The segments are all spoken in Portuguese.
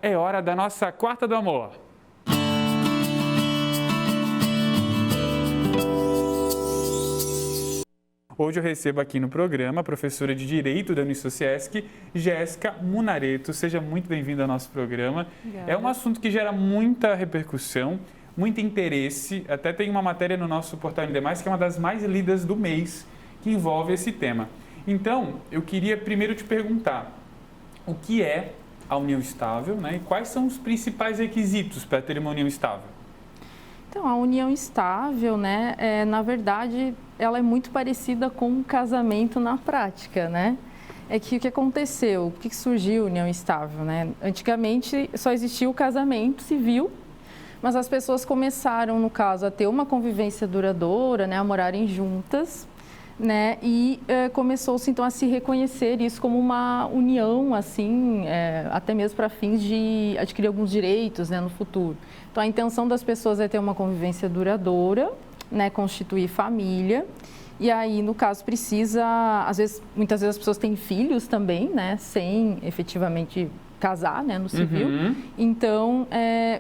É hora da nossa Quarta do Amor. Hoje eu recebo aqui no programa a professora de Direito da Unisociesc, Jéssica Munareto. Seja muito bem-vinda ao nosso programa. Obrigada. É um assunto que gera muita repercussão, muito interesse. Até tem uma matéria no nosso portal ND+, que é uma das mais lidas do mês, que envolve esse tema. Então, eu queria primeiro te perguntar, o que é a união estável, né? E quais são os principais requisitos para ter uma união estável? Então, a união estável, né, na verdade, ela é muito parecida com um casamento na prática, né? É que o que aconteceu? Por que surgiu a união estável, né? Antigamente só existia o casamento civil, mas as pessoas começaram, no caso, a ter uma convivência duradoura, né, a morarem juntas, né? E começou-se então a se reconhecer isso como uma união, assim, até mesmo para fins de adquirir alguns direitos, né, no futuro. Então a intenção das pessoas é ter uma convivência duradoura, né, constituir família. E aí, no caso, precisa, muitas vezes as pessoas têm filhos também, né, sem efetivamente casar, né, no civil. Então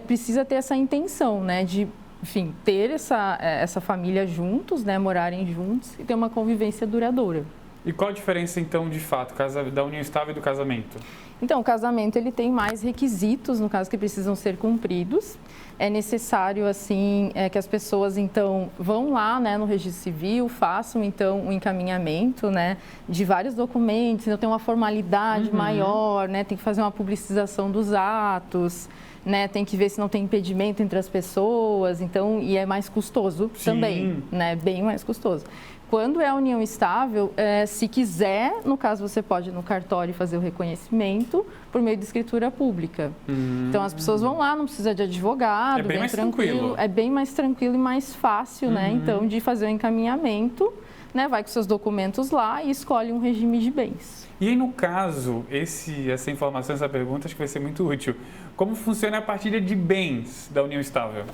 precisa ter essa intenção, né, de, enfim, ter essa família juntos, né, morarem juntos e ter uma convivência duradoura. E qual a diferença, então, de fato, da união estável e do casamento? Então, o casamento, ele tem mais requisitos, no caso, que precisam ser cumpridos. É necessário, assim, que as pessoas, então, vão lá, né, no registro civil, façam, então, um encaminhamento, né, de vários documentos, então tem uma formalidade maior, né, tem que fazer uma publicização dos atos, né, tem que ver se não tem impedimento entre as pessoas, então, e é mais custoso também, né, bem mais custoso. Quando é a união estável, se quiser, no caso, você pode ir no cartório fazer o reconhecimento por meio de escritura pública. Então, as pessoas vão lá, não precisa de advogado, é bem mais tranquilo. É bem mais tranquilo e mais fácil, né, então, de fazer o encaminhamento, né, vai com seus documentos lá e escolhe um regime de bens. E aí, no caso, essa informação, essa pergunta, acho que vai ser muito útil. Como funciona a partilha de bens da união estável?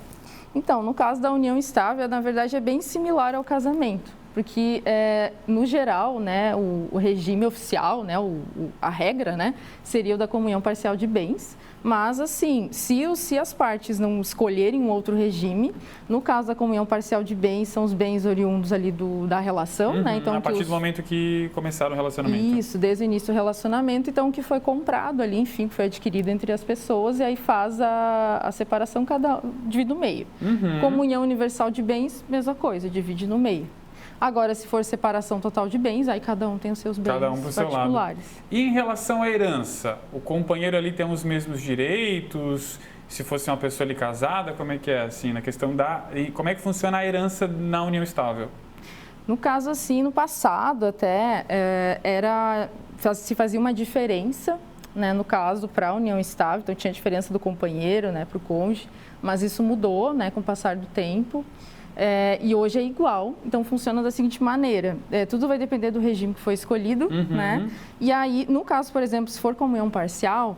Então, no caso da união estável, na verdade, é bem similar ao casamento. Porque, no geral, né, o regime oficial, né, a regra, né, seria o da comunhão parcial de bens. Mas, assim, se as partes não escolherem um outro regime, no caso da comunhão parcial de bens, são os bens oriundos ali da relação, né? Então, a partir do momento que começaram o relacionamento. Isso, desde o início do relacionamento, então, que foi comprado ali, enfim, que foi adquirido entre as pessoas, e aí faz a separação, divide no meio. Comunhão universal de bens, mesma coisa, divide no meio. Agora, se for separação total de bens, aí cada um tem os seus bens particulares. E em relação à herança, o companheiro ali tem os mesmos direitos? Se fosse uma pessoa ali casada, como é que é, assim, na questão e como é que funciona a herança na união estável? No caso, assim, no passado até, se fazia uma diferença, né, no caso, para a união estável, então tinha a diferença do companheiro, né, para o cônjuge, mas isso mudou, né, com o passar do tempo. E hoje é igual, então funciona da seguinte maneira, tudo vai depender do regime que foi escolhido, né? E aí, no caso, por exemplo, se for comunhão parcial,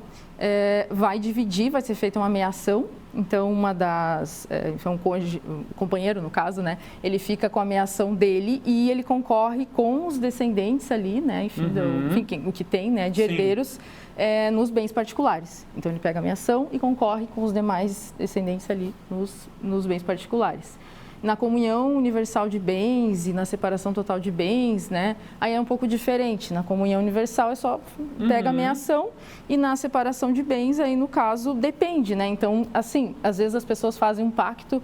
vai dividir, vai ser feita uma meação, então o companheiro, no caso, né? Ele fica com a meação dele e ele concorre com os descendentes ali, né? Enfim, o que tem, né? De herdeiros nos bens particulares. Então, ele pega a meação e concorre com os demais descendentes ali nos bens particulares. Na comunhão universal de bens e na separação total de bens, né? Aí é um pouco diferente. Na comunhão universal é só pega a meação e na separação de bens, aí no caso, depende, né? Então, assim, às vezes as pessoas fazem um pacto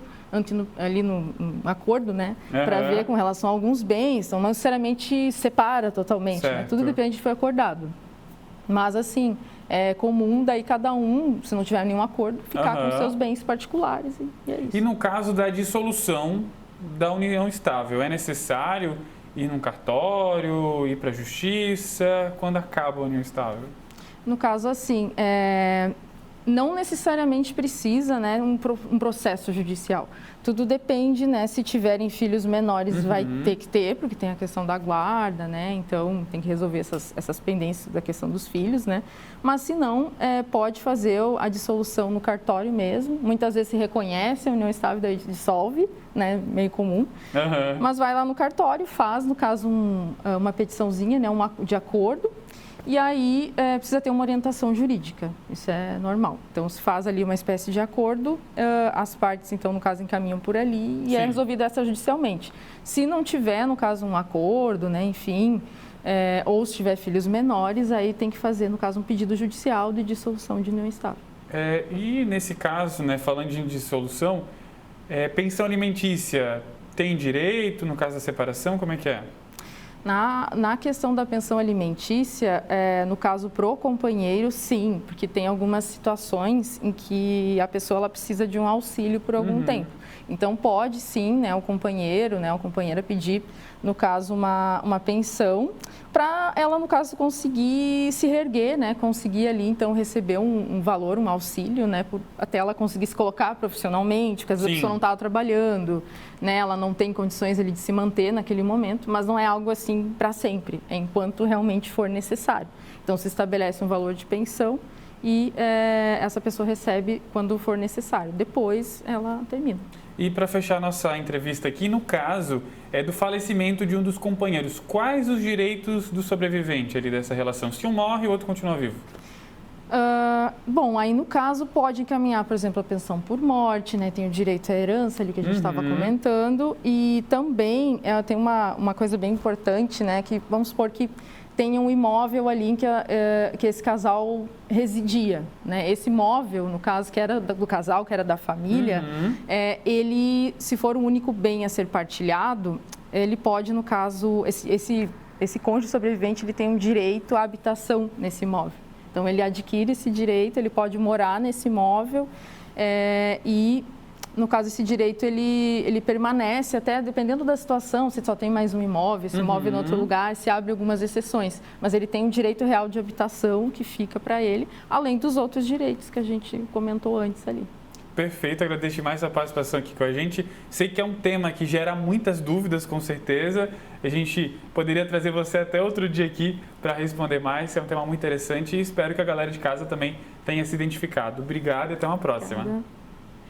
ali no acordo, né? Para ver com relação a alguns bens, então não necessariamente separa totalmente, né? Tudo depende do que foi acordado. Mas, assim, é comum daí cada um, se não tiver nenhum acordo, ficar com seus bens particulares e é isso. E no caso da dissolução da união estável, é necessário ir num cartório, ir para a justiça? Quando acaba a união estável? No caso, assim, não necessariamente precisa, né, um processo judicial. Tudo depende, né, se tiverem filhos menores, vai ter que ter, porque tem a questão da guarda, né, então tem que resolver essas pendências da questão dos filhos, né, mas se não, pode fazer a dissolução no cartório mesmo, muitas vezes se reconhece a união estável, daí dissolve, né, meio comum, mas vai lá no cartório, faz, no caso, uma petiçãozinha, né, de acordo, E aí precisa ter uma orientação jurídica, isso é normal. Então se faz ali uma espécie de acordo, as partes então no caso encaminham por ali e é resolvida extrajudicialmente. Se não tiver no caso um acordo, né, enfim, ou se tiver filhos menores, aí tem que fazer no caso um pedido judicial de dissolução de união estável. E nesse caso, né, falando de dissolução, pensão alimentícia tem direito no caso da separação, como é que é? Na questão da pensão alimentícia, no caso pro companheiro, sim, porque tem algumas situações em que a pessoa ela precisa de um auxílio por algum tempo. Então, pode sim, né, o companheiro, né, a companheira pedir, no caso, uma pensão para ela, no caso, conseguir se reerguer, né, conseguir ali, então, receber um valor, um auxílio, né, até ela conseguir se colocar profissionalmente, porque às vezes a pessoa não estava trabalhando, né, ela não tem condições ali de se manter naquele momento, mas não é algo assim para sempre, é enquanto realmente for necessário. Então, se estabelece um valor de pensão e essa pessoa recebe quando for necessário. Depois, ela termina. E para fechar nossa entrevista aqui, no caso do falecimento de um dos companheiros, quais os direitos do sobrevivente ali dessa relação? Se um morre, o outro continua vivo? Bom, aí no caso pode encaminhar, por exemplo, a pensão por morte, né? Tem o direito à herança ali que a gente estava comentando e também tem uma coisa bem importante, né? Que vamos supor que tem um imóvel ali em que esse casal residia, né? Esse imóvel, no caso, que era do casal, que era da família, ele, se for o único bem a ser partilhado, ele pode, no caso, esse cônjuge sobrevivente, ele tem um direito à habitação nesse imóvel. Então, ele adquire esse direito, ele pode morar nesse imóvel e, no caso, esse direito ele permanece até, dependendo da situação, se só tem mais um imóvel, se move em outro lugar, se abre algumas exceções. Mas ele tem um direito real de habitação que fica para ele, além dos outros direitos que a gente comentou antes ali. Perfeito, agradeço demais a participação aqui com a gente. Sei que é um tema que gera muitas dúvidas, com certeza. A gente poderia trazer você até outro dia aqui para responder mais. É um tema muito interessante e espero que a galera de casa também tenha se identificado. Obrigado e até uma próxima. Obrigada.